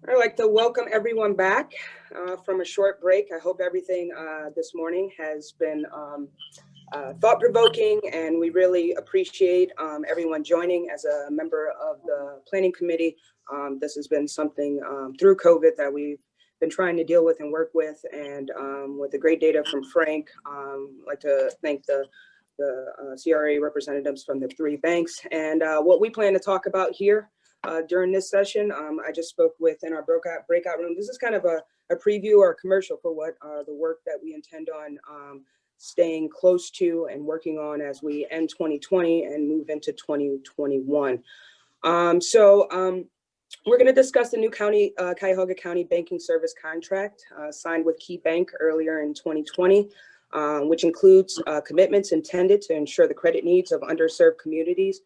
I'd like to welcome everyone back from a short break. I hope everything this morning has been thought-provoking, and we really appreciate everyone joining. As a member of the Planning Committee, this has been something through COVID that we've been trying to deal with and work with, and with the great data from Frank, I'd like to thank the CRA representatives from the 3 banks. And what we plan to talk about here during this session, I just spoke with in our breakout room. This is kind of a preview or a commercial for what the work that we intend on staying close to and working on as we end 2020 and move into 2021. We're going to discuss the new Cuyahoga County banking service contract signed with KeyBank earlier in 2020, which includes commitments intended to ensure the credit needs of underserved communities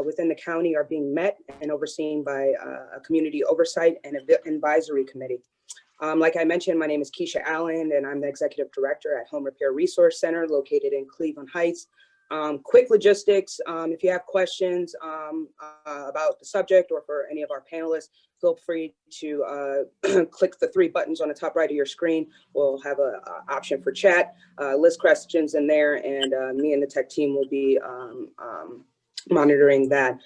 within the county are being met and overseen by a community oversight and advisory committee. Like I mentioned, my name is Keisha Allen, and I'm the executive director at Home Repair Resource Center located in Cleveland Heights. Quick logistics, if you have questions about the subject or for any of our panelists, feel free to click the 3 buttons on the top right of your screen. We'll have an option for chat, list questions in there, and me and the tech team will be monitoring that.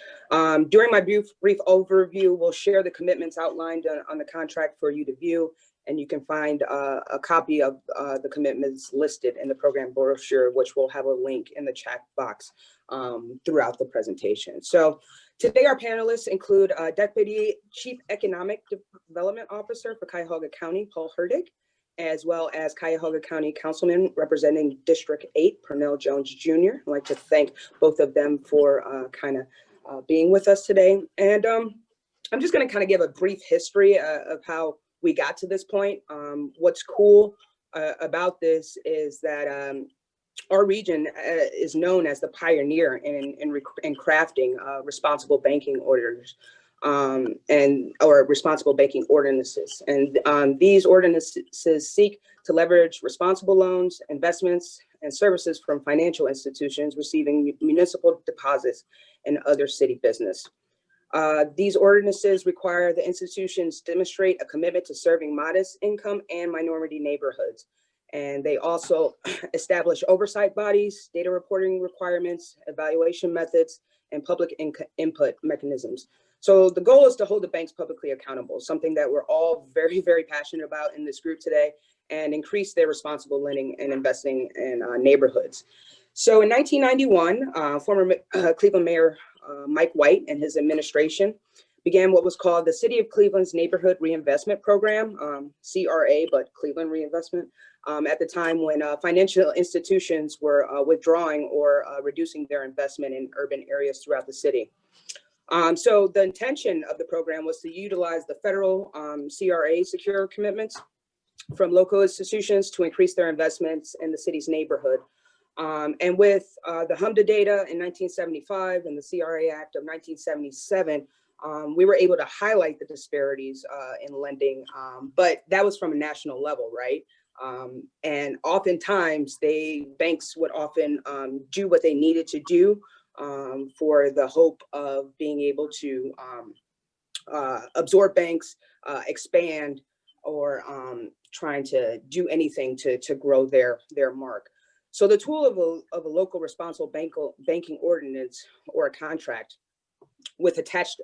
During my brief overview, we'll share the commitments outlined on the contract for you to view, and you can find a copy of the commitments listed in the program brochure, which will have a link in the chat box throughout the presentation. So today our panelists include Deputy Chief Economic Development Officer for Cuyahoga County, Paul Herdig, as well as Cuyahoga County Councilman representing District 8, Pernell Jones Jr. I'd like to thank both of them for being with us today. And I'm just going to kind of give a brief history of how we got to this point. What's cool about this is that our region is known as the pioneer in crafting responsible banking orders. Or responsible banking ordinances. And these ordinances seek to leverage responsible loans, investments, and services from financial institutions receiving municipal deposits and other city business. These ordinances require the institutions demonstrate a commitment to serving modest income and minority neighborhoods. And they also establish oversight bodies, data reporting requirements, evaluation methods, and public input mechanisms. So the goal is to hold the banks publicly accountable, something that we're all very, very passionate about in this group today, and increase their responsible lending and investing in neighborhoods. So in 1991, former Cleveland Mayor Mike White and his administration began what was called the City of Cleveland's Neighborhood Reinvestment Program, CRA, but Cleveland Reinvestment, at the time when financial institutions were withdrawing or reducing their investment in urban areas throughout the city. So the intention of the program was to utilize the federal CRA secure commitments from local institutions to increase their investments in the city's neighborhood. And with the HMDA data in 1975 and the CRA Act of 1977, we were able to highlight the disparities in lending, but that was from a national level, right? And oftentimes banks would often do what they needed to do for the hope of being able to absorb banks, expand, or trying to do anything to grow their mark. So the tool of a local responsible banking ordinance or a contract with attached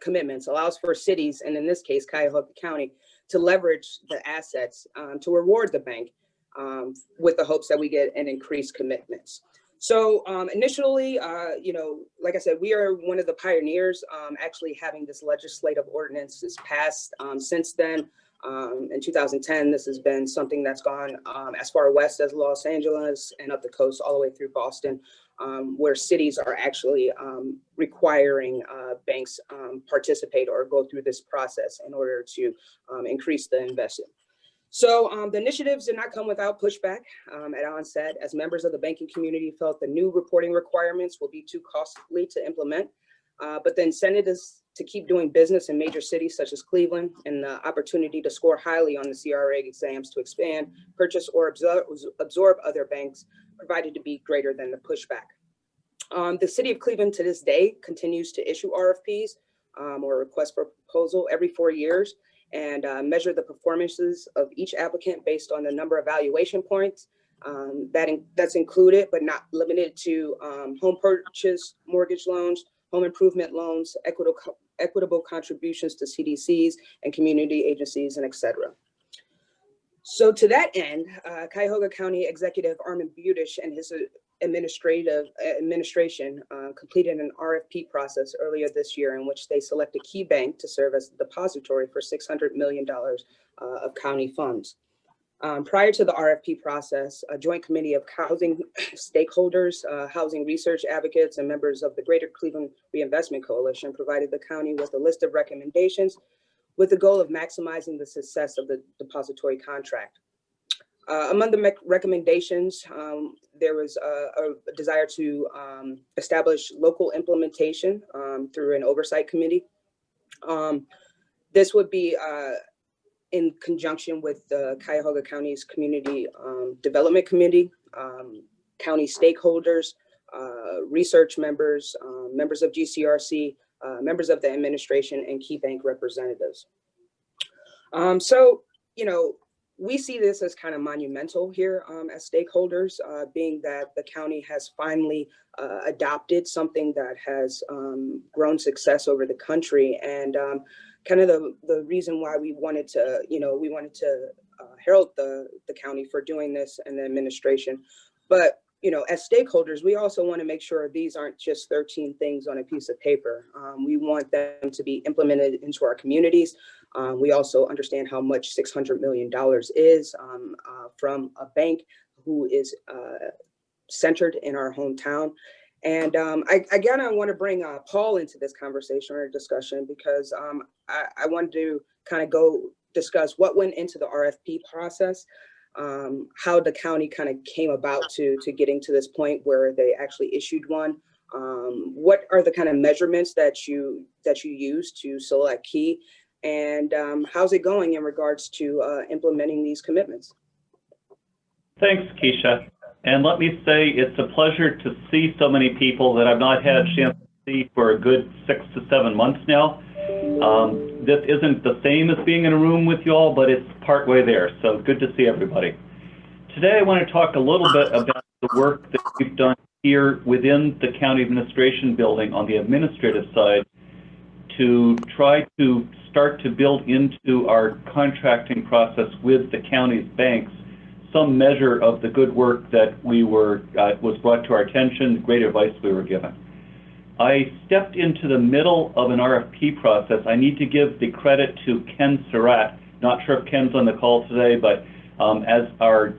commitments allows for cities, and in this case, Cuyahoga County, to leverage the assets to reward the bank with the hopes that we get an increased commitments. So initially, like I said, we are one of the pioneers actually having this legislative ordinance passed. Since then, in 2010, this has been something that's gone as far west as Los Angeles and up the coast all the way through Boston, where cities are actually requiring banks participate or go through this process in order to increase the investment. So the initiatives did not come without pushback at onset, as members of the banking community felt the new reporting requirements will be too costly to implement. But the incentive to keep doing business in major cities such as Cleveland and the opportunity to score highly on the CRA exams to expand, purchase, or absorb other banks provided to be greater than the pushback. The city of Cleveland to this day continues to issue RFPs or requests for proposal every 4 years. and measure the performances of each applicant based on the number of valuation points. That's included but not limited to home purchase mortgage loans, home improvement loans, equitable contributions to CDCs and community agencies, and etc. So to that end, Cuyahoga County Executive Armin Budish and his administration completed an RFP process earlier this year in which they selected KeyBank to serve as the depository for $600 million of county funds. Prior to the RFP process, a joint committee of housing stakeholders, housing research advocates, and members of the Greater Cleveland Reinvestment Coalition provided the county with a list of recommendations with the goal of maximizing the success of the depository contract. Among the recommendations, there was a desire to establish local implementation through an oversight committee. This would be in conjunction with the Cuyahoga County's Community Development Committee, county stakeholders, research members, members of GCRC, members of the administration, and KeyBank representatives. So, you know, we see this as kind of monumental here as stakeholders, being that the county has finally adopted something that has grown success over the country, and kind of the reason why we wanted to, herald the county for doing this and the administration. But, you know, as stakeholders, we also want to make sure these aren't just 13 things on a piece of paper. We want them to be implemented into our communities. We also understand how much $600 million is from a bank who is centered in our hometown. And again, I want to bring Paul into this conversation or discussion because I wanted to kind of go discuss what went into the RFP process, how the county kind of came about to getting to this point where they actually issued one. What are the kind of measurements that you use to select Key, and how's it going in regards to implementing these commitments? Thanks, Keisha. And let me say, it's a pleasure to see so many people that I've not had a chance to see for a good 6 to 7 months now. This isn't the same as being in a room with you all, but it's partway there. So good to see everybody. Today, I want to talk a little bit about the work that we've done here within the county administration building on the administrative side to try to start to build into our contracting process with the county's banks some measure of the good work that was brought to our attention, the great advice we were given. I stepped into the middle of an RFP process. I need to give the credit to Ken Surratt. Not sure if Ken's on the call today, but as our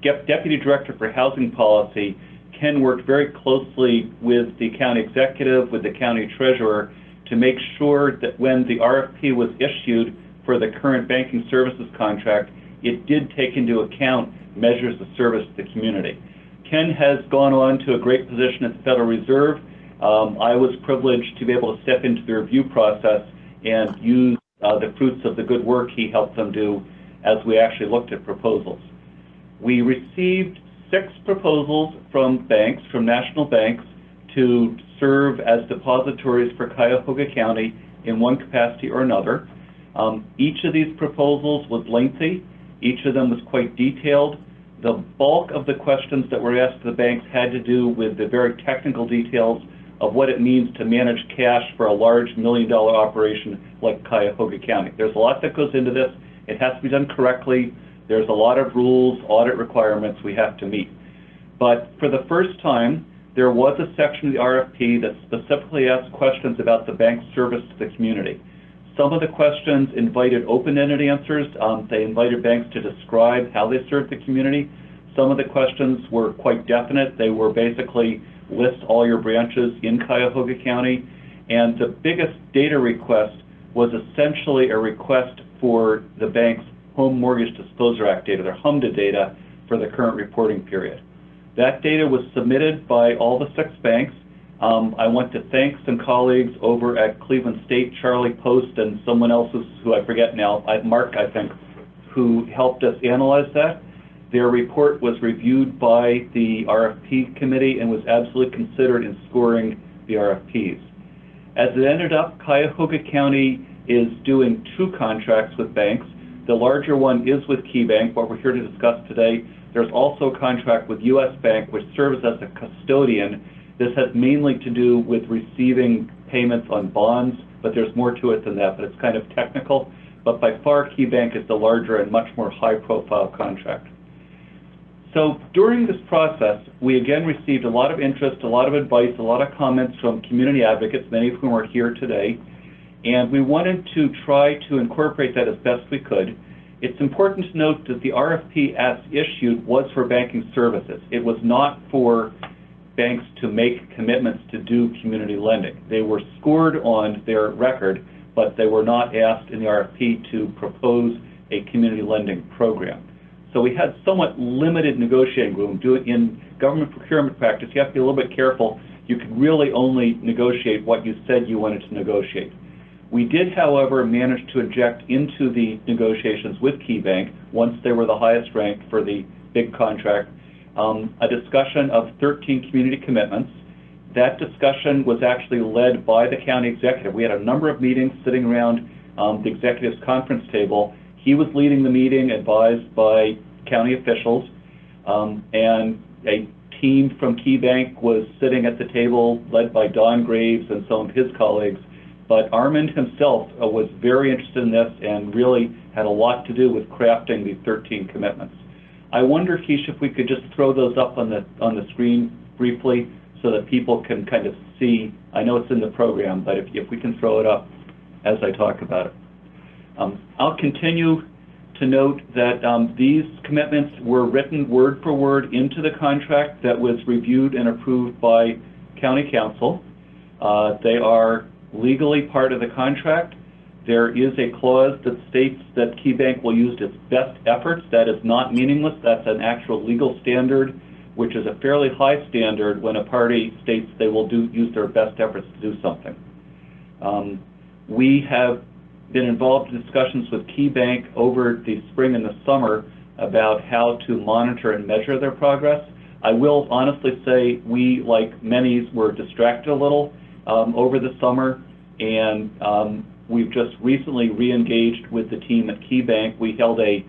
Deputy Director for Housing Policy, Ken worked very closely with the county executive, with the county treasurer, to make sure that when the RFP was issued for the current banking services contract, it did take into account measures of service to the community. Ken has gone on to a great position at the Federal Reserve. I was privileged to be able to step into the review process and use the fruits of the good work he helped them do as we actually looked at proposals. We received 6 proposals from banks, from national banks, to serve as depositories for Cuyahoga County in one capacity or another. Each of these proposals was lengthy. Each of them was quite detailed. The bulk of the questions that were asked the banks had to do with the very technical details of what it means to manage cash for a large $1 million operation like Cuyahoga County. There's a lot that goes into this. It has to be done correctly. There's a lot of rules, audit requirements we have to meet. But for the first time, there was a section of the RFP that specifically asked questions about the bank's service to the community. Some of the questions invited open-ended answers. They invited banks to describe how they serve the community. Some of the questions were quite definite. They were basically list all your branches in Cuyahoga County. And the biggest data request was essentially a request for the bank's Home Mortgage Disclosure Act data, their HMDA data, for the current reporting period. That data was submitted by all the 6 banks. I want to thank some colleagues over at Cleveland State, Charlie Post, and someone else who I forget now, Mark, I think, who helped us analyze that. Their report was reviewed by the RFP committee and was absolutely considered in scoring the RFPs. As it ended up, Cuyahoga County is doing 2 contracts with banks. The larger one is with KeyBank, what we're here to discuss today. There's also a contract with US Bank, which serves as a custodian. This has mainly to do with receiving payments on bonds, but there's more to it than that, but it's kind of technical. But by far, KeyBank is the larger and much more high-profile contract. So during this process, we again received a lot of interest, a lot of advice, a lot of comments from community advocates, many of whom are here today, and we wanted to try to incorporate that as best we could. It's important to note that the RFP as issued was for banking services. It was not for banks to make commitments to do community lending. They were scored on their record, but they were not asked in the RFP to propose a community lending program. So we had somewhat limited negotiating room. In government procurement practice, you have to be a little bit careful. You can really only negotiate what you said you wanted to negotiate. We did, however, manage to inject into the negotiations with KeyBank, once they were the highest ranked for the big contract, a discussion of 13 community commitments. That discussion was actually led by the county executive. We had a number of meetings sitting around the executive's conference table. He was leading the meeting, advised by county officials, and a team from KeyBank was sitting at the table, led by Don Graves and some of his colleagues. But Armand himself was very interested in this and really had a lot to do with crafting these 13 commitments. I wonder, Keisha, if we could just throw those up on the screen briefly so that people can kind of see. I know it's in the program, but if we can throw it up as I talk about it. I'll continue to note that these commitments were written word for word into the contract that was reviewed and approved by County Council. They are legally part of the contract. There is a clause that states that KeyBank will use its best efforts. That is not meaningless. That's an actual legal standard, which is a fairly high standard when a party states they will use their best efforts to do something. We have been involved in discussions with KeyBank over the spring and the summer about how to monitor and measure their progress. I will honestly say we, like many, were distracted a little over the summer, and we've just recently re-engaged with the team at KeyBank. We held a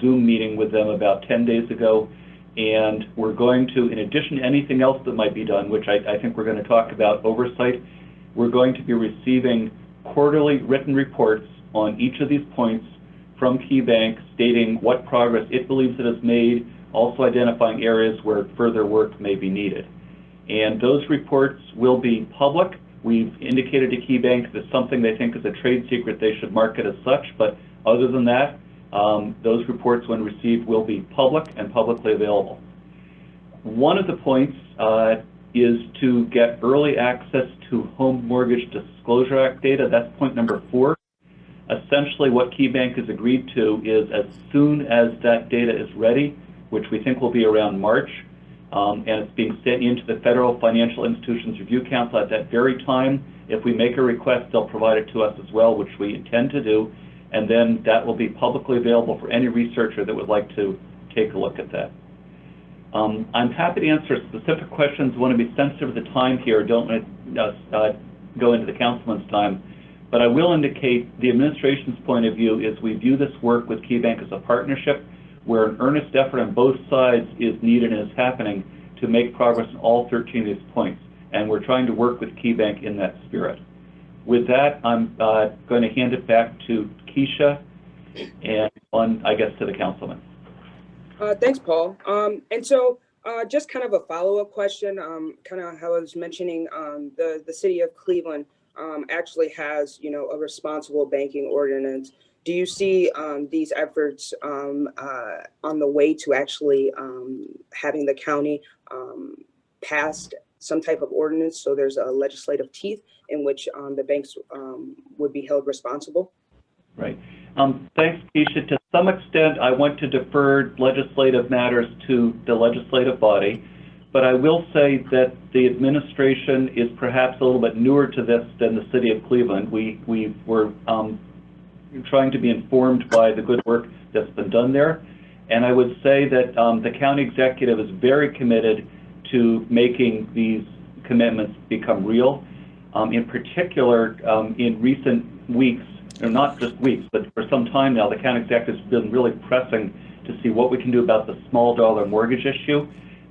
Zoom meeting with them about 10 days ago, and we're going to, in addition to anything else that might be done, which I think we're going to talk about oversight, we're going to be receiving quarterly written reports on each of these points from KeyBank stating what progress it believes it has made, also identifying areas where further work may be needed. And those reports will be public. We've indicated to KeyBank that something they think is a trade secret, they should market as such, but other than that, those reports, when received, will be public and publicly available. One of the points is to get early access to Home Mortgage Disclosure Act data. That's point number 4. Essentially, what KeyBank has agreed to is as soon as that data is ready, which we think will be around March, and it's being sent into the Federal Financial Institutions Review Council at that very time. If we make a request, they'll provide it to us as well, which we intend to do, and then that will be publicly available for any researcher that would like to take a look at that. I'm happy to answer specific questions. I want to be sensitive to the time here. Don't want to go into the councilman's time. But I will indicate the administration's point of view is we view this work with KeyBank as a partnership where an earnest effort on both sides is needed and is happening to make progress on all 13 of these points. And we're trying to work with KeyBank in that spirit. With that, I'm going to hand it back to Keisha and on, I guess, to the councilman. Thanks, Paul. And so just kind of a follow-up question, kind of how I was mentioning, the city of Cleveland actually has, a responsible banking ordinance. Do you see these efforts on the way to actually having the county pass some type of ordinance so there's a legislative teeth in which the banks would be held responsible? Right. Thanks, Keisha. To some extent, I want to defer legislative matters to the legislative body, but I will say that the administration is perhaps a little bit newer to this than the city of Cleveland. We were trying to be informed by the good work that's been done there, and I would say that the county executive is very committed to making these commitments become real. In particular, in recent weeks, not just weeks, but for some time now, the county executive has been really pressing to see what we can do about the small dollar mortgage issue.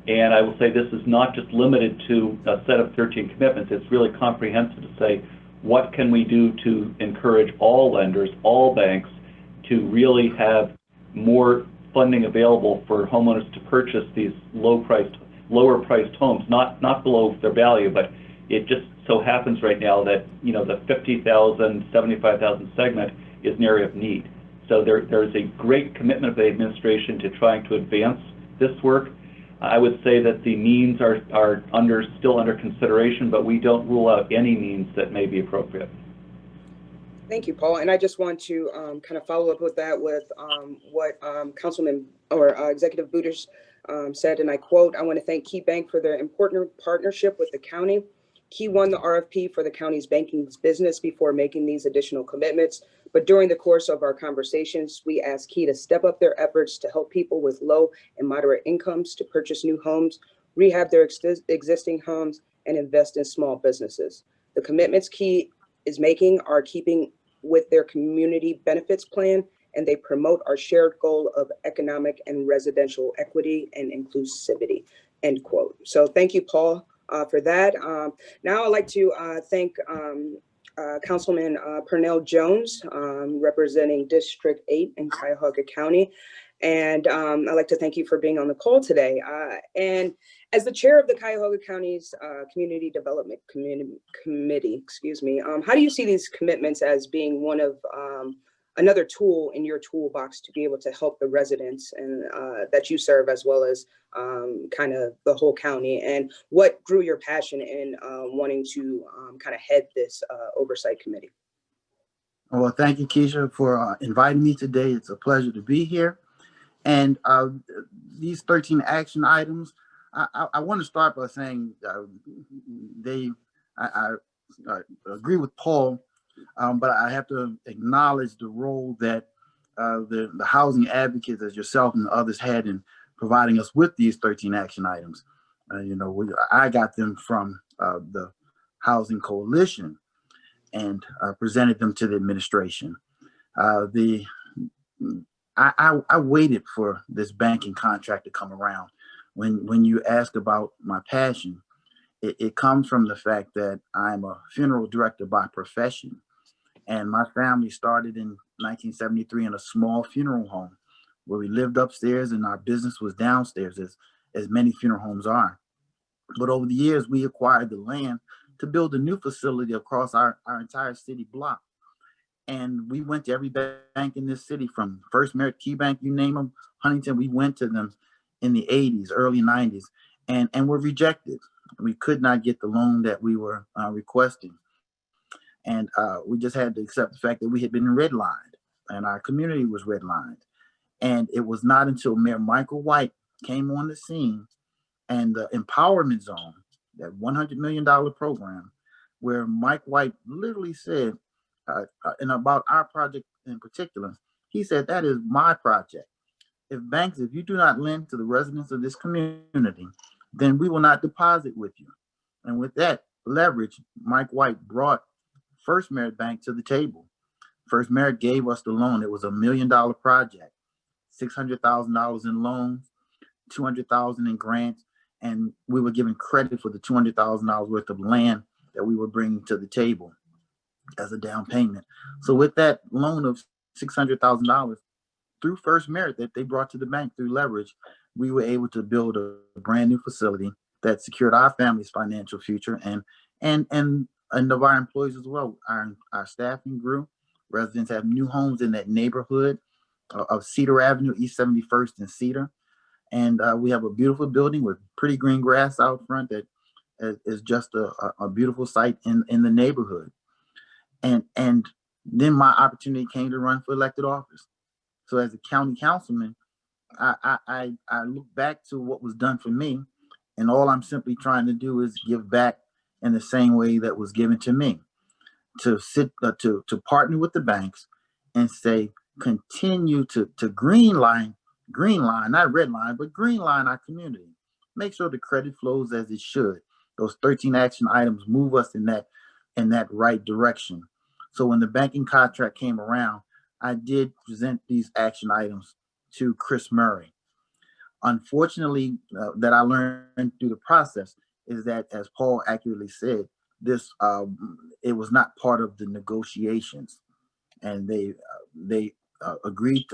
And I will say this is not just limited to a set of 13 commitments. It's really comprehensive to say, what can we do to encourage all lenders, all banks, to really have more funding available for homeowners to purchase these lower priced homes, not below their value, but it just so happens right now that, you know, the 50,000, 75,000 segment is an area of need. So there's a great commitment of the administration to trying to advance this work. I would say that the means are still under consideration, but we don't rule out any means that may be appropriate. Thank you, Paul. And I just want to kind of follow up with that with what Councilman or Executive Booters said, and I quote, "I want to thank KeyBank for their important partnership with the county. Key won the RFP for the county's banking business before making these additional commitments. But during the course of our conversations, we asked Key to step up their efforts to help people with low and moderate incomes to purchase new homes, rehab their existing homes, and invest in small businesses. The commitments Key is making are keeping with their community benefits plan, and they promote our shared goal of economic and residential equity and inclusivity," end quote. So thank you, Paul, for that. Now I'd like to thank Councilman Pernell Jones, representing District 8 in Cuyahoga County. And I'd like to thank you for being on the call today. And as the chair of the Cuyahoga County's Community Development Committee, how do you see these commitments as being one of another tool in your toolbox to be able to help the residents and that you serve, as well as kind of the whole county? And what drew your passion in wanting to kind of head this oversight committee? Well, thank you, Keisha, for inviting me today. It's a pleasure to be here. And these 13 action items, I want to start by saying I agree with Paul, but I have to acknowledge the role that the housing advocates, as yourself and others, had in providing us with these 13 action items. I got them from the Housing Coalition and presented them to the administration. I waited for this banking contract to come around. When you ask about my passion, it comes from the fact that I'm a funeral director by profession. And my family started in 1973 in a small funeral home where we lived upstairs and our business was downstairs, as many funeral homes are. But over the years, we acquired the land to build a new facility across our entire city block. And we went to every bank in this city, from First Merit, KeyBank, you name them, Huntington. We went to them in the 80s, early 90s, and were rejected. We could not get the loan that we were requesting. And we just had to accept the fact that we had been redlined and our community was redlined. And it was not until Mayor Michael White came on the scene and the empowerment zone, that $100 million program, where Mike White literally said, and about our project in particular, he said, "That is my project. If you do not lend to the residents of this community, then we will not deposit with you." And with that leverage, Mike White brought First Merit Bank to the table. First Merit gave us the loan. It was $1 million project, $600,000 in loans, $200,000 in grants, and we were given credit for the $200,000 worth of land that we were bringing to the table as a down payment. So with that loan of $600,000 through First Merit that they brought to the bank through leverage, we were able to build a brand new facility that secured our family's financial future and of our employees as well. Our staffing grew. Residents have new homes in that neighborhood of Cedar Avenue, East 71st and Cedar. And we have a beautiful building with pretty green grass out front that is just a beautiful sight in the neighborhood. And then my opportunity came to run for elected office. So as a county councilman, I look back to what was done for me, and all I'm simply trying to do is give back in the same way that was given to me. To partner with the banks and say, continue to green line, not red line, but green line our community. Make sure the credit flows as it should. Those 13 action items move us in that right direction. So when the banking contract came around, I did present these action items to Chris Murray. Unfortunately, that I learned through the process is that, as Paul accurately said, this it was not part of the negotiations, and they agreed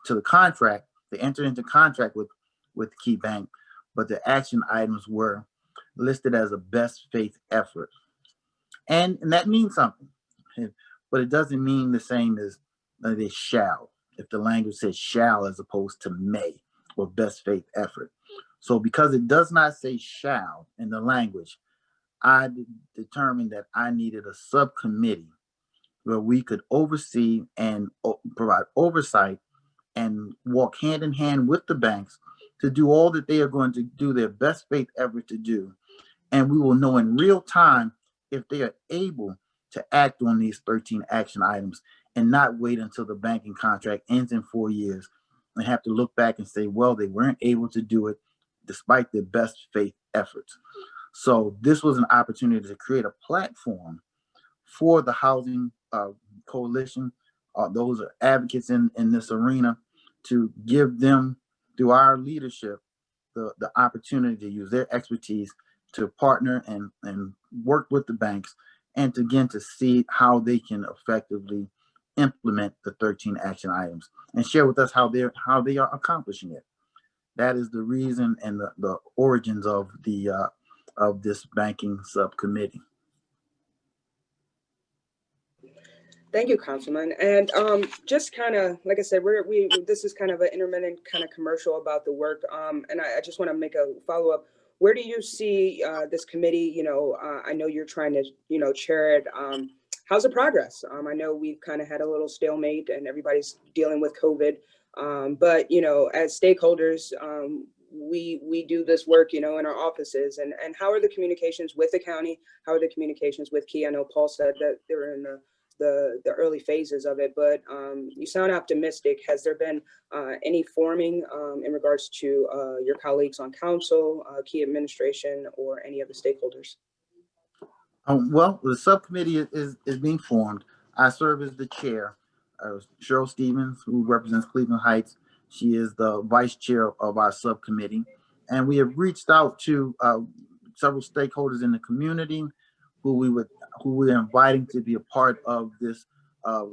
to the contract. They entered into contract with KeyBank, but the action items were listed as a best faith effort, and that means something, but it doesn't mean the same as they shall. If the language says shall as opposed to may, or best faith effort. So because it does not say shall in the language, I determined that I needed a subcommittee where we could oversee and provide oversight and walk hand in hand with the banks to do all that they are going to do their best faith effort to do. And we will know in real time if they are able to act on these 13 action items and not wait until the banking contract ends in 4 years and have to look back and say, well, they weren't able to do it despite their best faith efforts. So this was an opportunity to create a platform for the housing coalition. Those are advocates in this arena, to give them, through our leadership, the opportunity to use their expertise to partner and work with the banks, and to, again, to see how they can effectively implement the 13 action items and share with us how they are accomplishing it. That is the reason and the origins of this banking subcommittee. Thank you, Councilman. And just kind of, like I said, this is kind of an intermittent kind of commercial about the work. And I just want to make a follow-up. Where do you see this committee? I know you're trying to, chair it. How's the progress? I know we've kind of had a little stalemate and everybody's dealing with COVID. But, as stakeholders, we do this work, in our offices. And how are the communications with the county? How are the communications with Key? I know Paul said that they were in the early phases of it, but you sound optimistic. Has there been any forming in regards to your colleagues on council, Key administration, or any of the stakeholders? Well, the subcommittee is being formed. I serve as the chair. Cheryl Stevens, who represents Cleveland Heights, she is the vice chair of our subcommittee. And we have reached out to several stakeholders in the community who we are inviting to be a part of this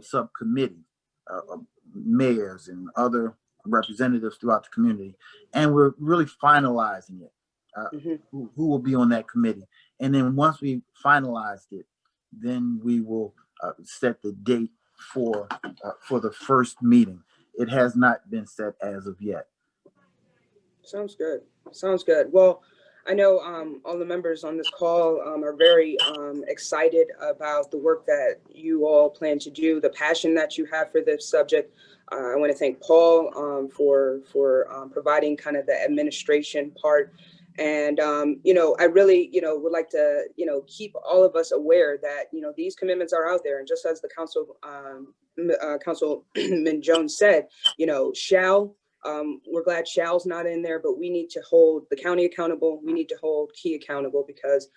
subcommittee, mayors and other representatives throughout the community. And we're really finalizing it, who will be on that committee. And then once we finalized it, then we will set the date for the first meeting. It has not been set as of yet. Sounds good. Sounds good. Well, I know all the members on this call are very excited about the work that you all plan to do, the passion that you have for this subject. I want to thank Paul for providing kind of the administration part. And, I really, would like to, keep all of us aware that, these commitments are out there. And just as the Councilman Jones said, shall, we're glad shall's not in there, but we need to hold the county accountable. We need to hold Key accountable, because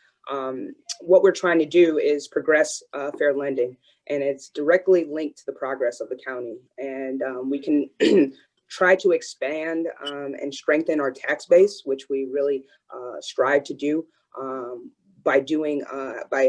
what we're trying to do is progress fair lending, and it's directly linked to the progress of the county. And we can try to expand and strengthen our tax base, which we really strive to do by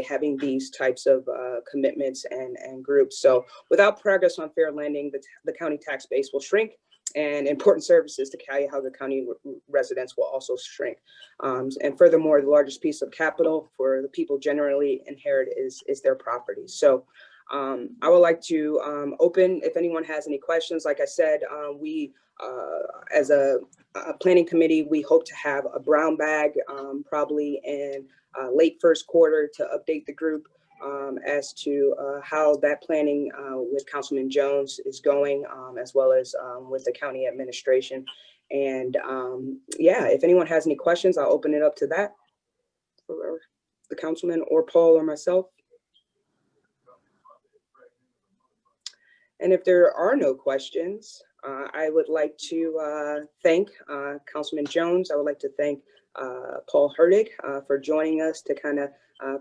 having these types of commitments and groups. So without progress on fair lending, the county tax base will shrink, and important services to Cuyahoga County residents will also shrink. And furthermore, the largest piece of capital for the people generally inherit is their property. So I would like to open, if anyone has any questions. Like I said, we, as a planning committee, we hope to have a brown bag probably in late first quarter to update the group as to how that planning with Councilman Jones is going, as well as with the county administration. And yeah, if anyone has any questions, I'll open it up to that for the councilman or Paul or myself. And if there are no questions, I would like to thank Councilman Jones. I would like to thank Paul Herdig for joining us to kind of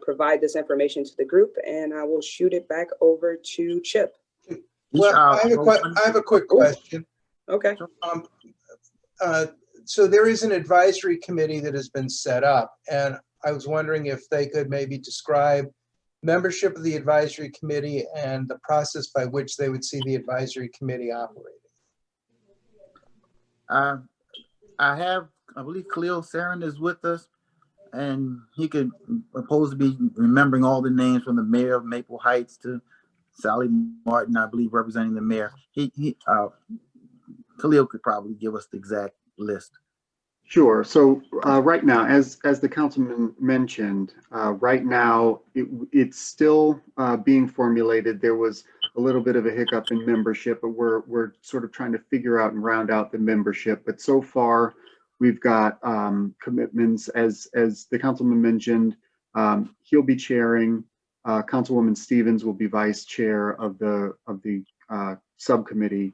provide this information to the group, and I will shoot it back over to Chip. Well, I have a quick question. Okay. So there is an advisory committee that has been set up, and I was wondering if they could maybe describe membership of the advisory committee and the process by which they would see the advisory committee operating. I believe Khalil Sarin is with us, and he could supposed to be remembering all the names from the mayor of Maple Heights to Sally Martin, I believe, representing the mayor. Khalil could probably give us the exact list. Sure. So right now, as the councilman mentioned, right now it's still being formulated. There was a little bit of a hiccup in membership, but we're sort of trying to figure out and round out the membership. But so far, we've got commitments, as the councilman mentioned. He'll be chairing. Councilwoman Stevens will be vice chair of the subcommittee.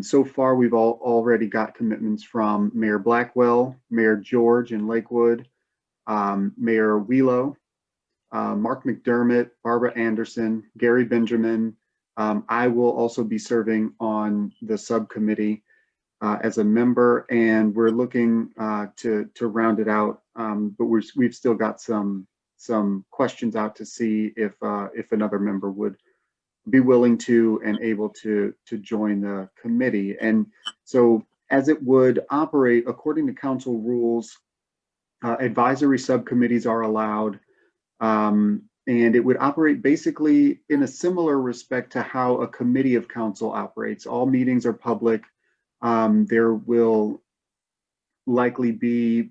So far, we've already got commitments from Mayor Blackwell, Mayor George in Lakewood, Mayor Wheelo, Mark McDermott, Barbara Anderson, Gary Benjamin. I will also be serving on the subcommittee as a member, and we're looking to round it out. But we've still got some questions out to see if another member would be willing to and able to join the committee. And so as it would operate according to council rules, advisory subcommittees are allowed, and it would operate basically in a similar respect to how a committee of council operates. All meetings are public. There will likely be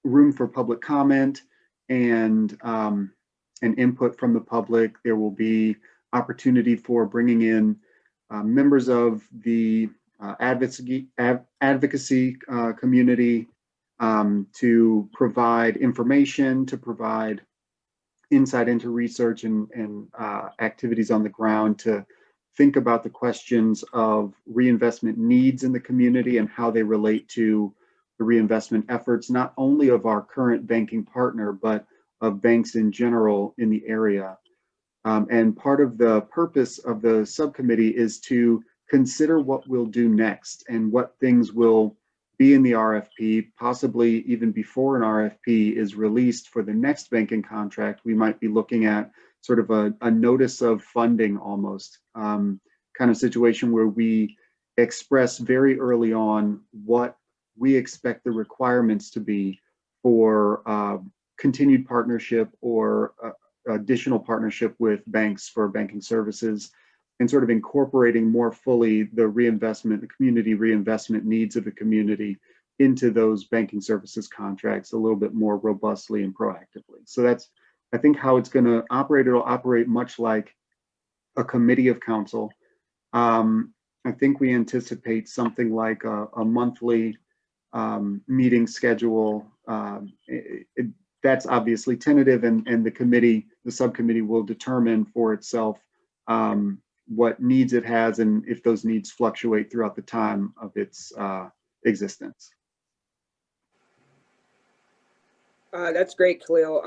room for public comment and input from the public. There will be opportunity for bringing in members of the advocacy community to provide information, to provide insight into research and activities on the ground, to think about the questions of reinvestment needs in the community and how they relate to the reinvestment efforts, not only of our current banking partner, but of banks in general in the area. And part of the purpose of the subcommittee is to consider what we'll do next and what things will be in the RFP, possibly even before an RFP is released for the next banking contract. We might be looking at sort of a notice of funding almost kind of situation where we express very early on what we expect the requirements to be for continued partnership or additional partnership with banks for banking services, and sort of incorporating more fully the community reinvestment needs of the community into those banking services contracts a little bit more robustly and proactively. So that's, I think, how it's going to operate. It'll operate much like a committee of council. I think we anticipate something like a monthly meeting schedule. That's obviously tentative, and the subcommittee will determine for itself what needs it has and if those needs fluctuate throughout the time of its existence. That's great, Khalil.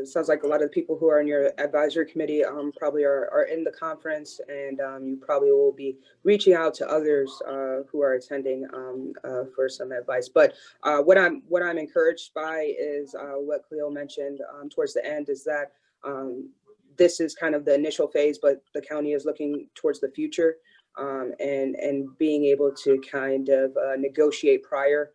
Sounds like a lot of the people who are in your advisory committee probably are in the conference, and you probably will be reaching out to others who are attending for some advice. But what I'm encouraged by is what Khalil mentioned towards the end, is that this is kind of the initial phase, but the county is looking towards the future and being able to kind of negotiate prior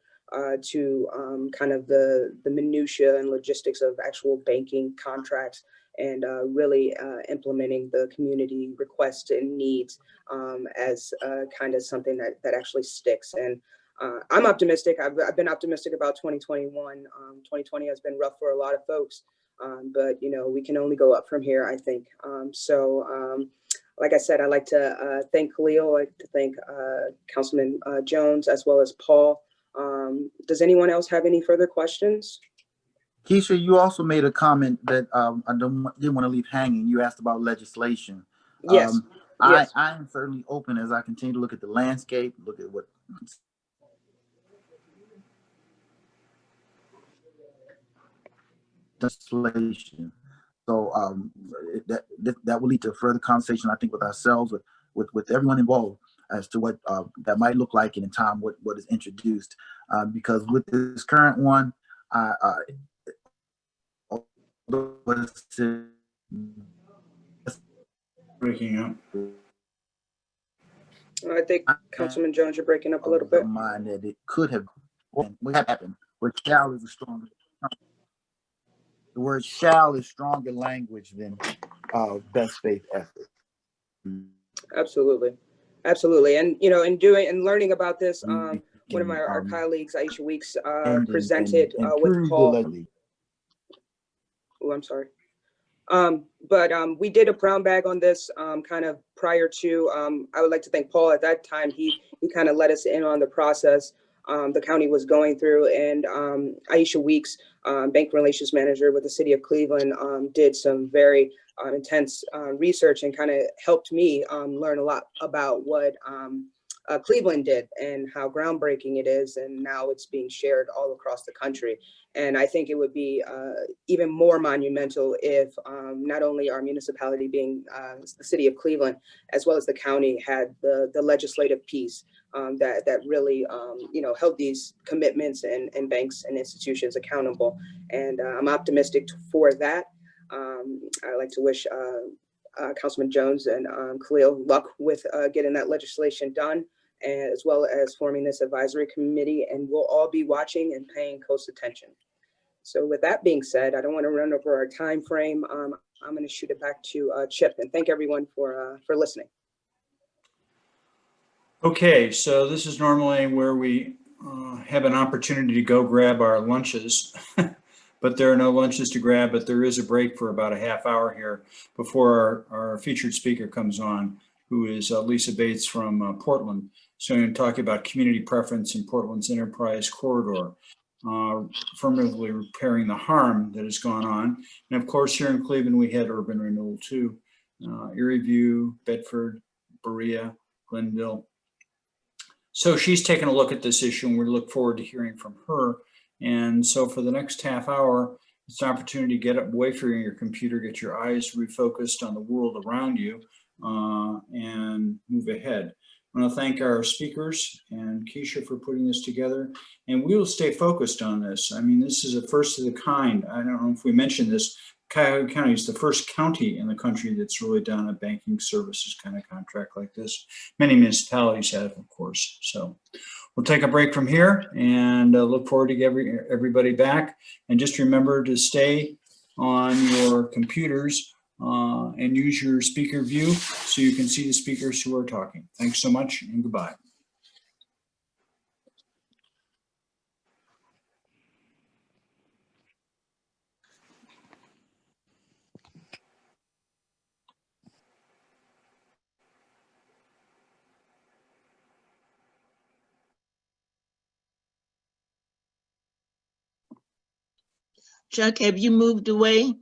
to kind of the minutia and logistics of actual banking contracts, and really implementing the community requests and needs as kind of something that actually sticks. And I'm optimistic. I've been optimistic about 2021. 2020 has been rough for a lot of folks, but you know, we can only go up from here, I think. Like I said, I'd like to thank Khalil. I'd like to thank Councilman Jones, as well as Paul. Does anyone else have any further questions? Keisha, you also made a comment that I didn't want to leave hanging. You asked about legislation. Yes. Yes. I am certainly open as I continue to look at the landscape, look at what legislation. So that will lead to further conversation, I think, with ourselves, with everyone involved, as to what that might look like, and in time what is introduced. Because with this current one, Breaking up. I think Councilman Jones, you're breaking up a little bit. Mind that it could have happened, but shall is a stronger. The word shall is stronger language than best faith effort. Absolutely. Absolutely. And, you know, in learning about this, one of our colleagues, Aisha Weeks, presented with Paul. Oh, I'm sorry. But we did a brown bag on this kind of prior to, I would like to thank Paul. At that time, he kind of let us in on the process the county was going through, and Aisha Weeks, bank relations manager with the city of Cleveland, did some very intense research and kind of helped me learn a lot about what Cleveland did and how groundbreaking it is, and now it's being shared all across the country. And I think it would be even more monumental if not only our municipality, being the city of Cleveland, as well as the county, had the legislative piece that really you know, held these commitments and banks and institutions accountable. And I'm optimistic for that. I'd like to wish Councilman Jones and Khalil luck with getting that legislation done, as well as forming this advisory committee, and we'll all be watching and paying close attention. So with that being said, I don't want to run over our time frame. I'm going to shoot it back to Chip, and thank everyone for listening. Okay, so this is normally where we have an opportunity to go grab our lunches, but there are no lunches to grab, but there is a break for about a half hour here before our featured speaker comes on, who is Lisa Bates from Portland. So I'm going to talk about community preference in Portland's enterprise corridor, affirmatively repairing the harm that has gone on. And of course, here in Cleveland, we had urban renewal too. Erie View, Bedford, Berea, Glenville. So she's taken a look at this issue, and we look forward to hearing from her. And so for the next half hour, it's an opportunity to get away from your computer, get your eyes refocused on the world around you, and move ahead. I want to thank our speakers and Keisha for putting this together, and we will stay focused on this. I mean, this is a first of the kind. I don't know if we mentioned this. Cuyahoga County is the first county in the country that's really done a banking services kind of contract like this. Many municipalities have, of course. So we'll take a break from here and look forward to getting everybody back. And just remember to stay on your computers and use your speaker view so you can see the speakers who are talking. Thanks so much, and goodbye. Chuck, have you moved away?